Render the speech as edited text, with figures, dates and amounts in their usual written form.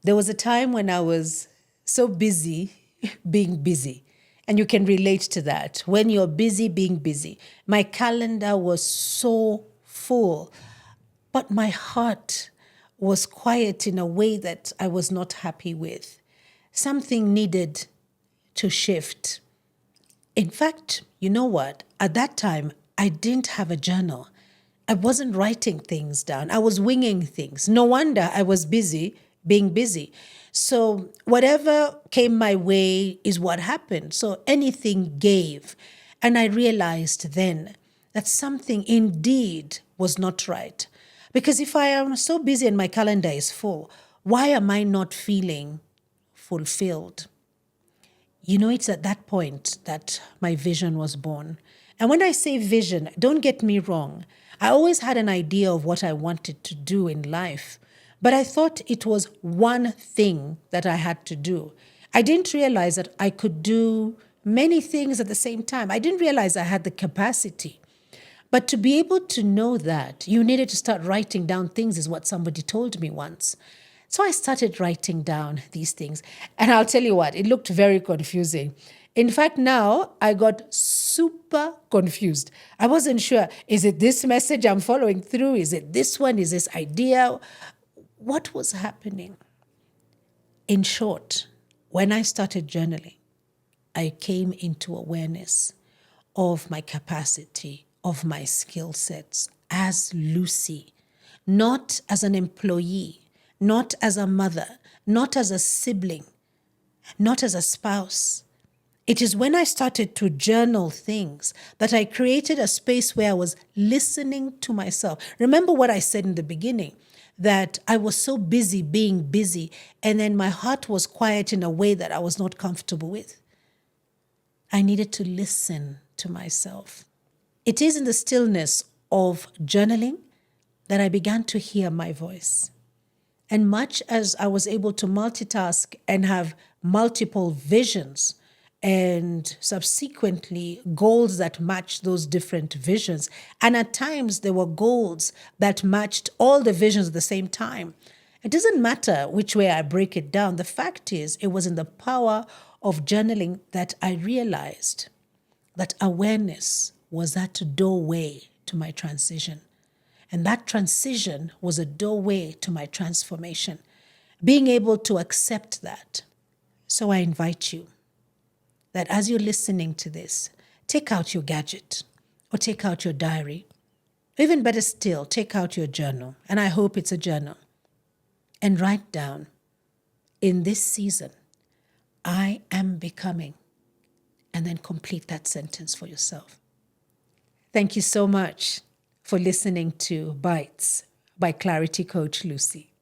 There was a time when I was so busy being busy. And you can relate to that. When you're busy being busy, my calendar was so full, but my heart was quiet in a way that I was not happy with. Something needed to shift. In fact, you know what? At that time, I didn't have a journal. I wasn't writing things down. I was winging things. No wonder I was busy being busy. So whatever came my way is what happened. So anything gave. And I realized then that something indeed was not right. Because if I am so busy and my calendar is full, why am I not feeling fulfilled? You know, it's at that point that my vision was born. And when I say vision, don't get me wrong. I always had an idea of what I wanted to do in life, but I thought it was one thing that I had to do. I didn't realize that I could do many things at the same time. I didn't realize I had the capacity. But to be able to know that, you needed to start writing down things, is what somebody told me once. So I started writing down these things. And I'll tell you what, it looked very confusing. In fact, now I got super confused. I wasn't sure, is it this message I'm following through? Is it this one? Is this idea? What was happening? In short, when I started journaling, I came into awareness of my capacity, of my skill sets as Lucy, not as an employee, not as a mother, not as a sibling, not as a spouse. It is when I started to journal things that I created a space where I was listening to myself. Remember what I said in the beginning, that I was so busy being busy, and then my heart was quiet in a way that I was not comfortable with. I needed to listen to myself. It is in the stillness of journaling that I began to hear my voice. And much as I was able to multitask and have multiple visions and subsequently goals that matched those different visions, and at times there were goals that matched all the visions at the same time. It doesn't matter which way I break it down. The fact is, it was in the power of journaling that I realized that awareness was that doorway to my transition. And that transition was a doorway to my transformation. Being able to accept that. So I invite you that as you're listening to this, take out your gadget or take out your diary. Or even better still, take out your journal. And I hope it's a journal. And write down, in this season, I am becoming. And then complete that sentence for yourself. Thank you so much for listening to Bites by Clarity Coach Lucy.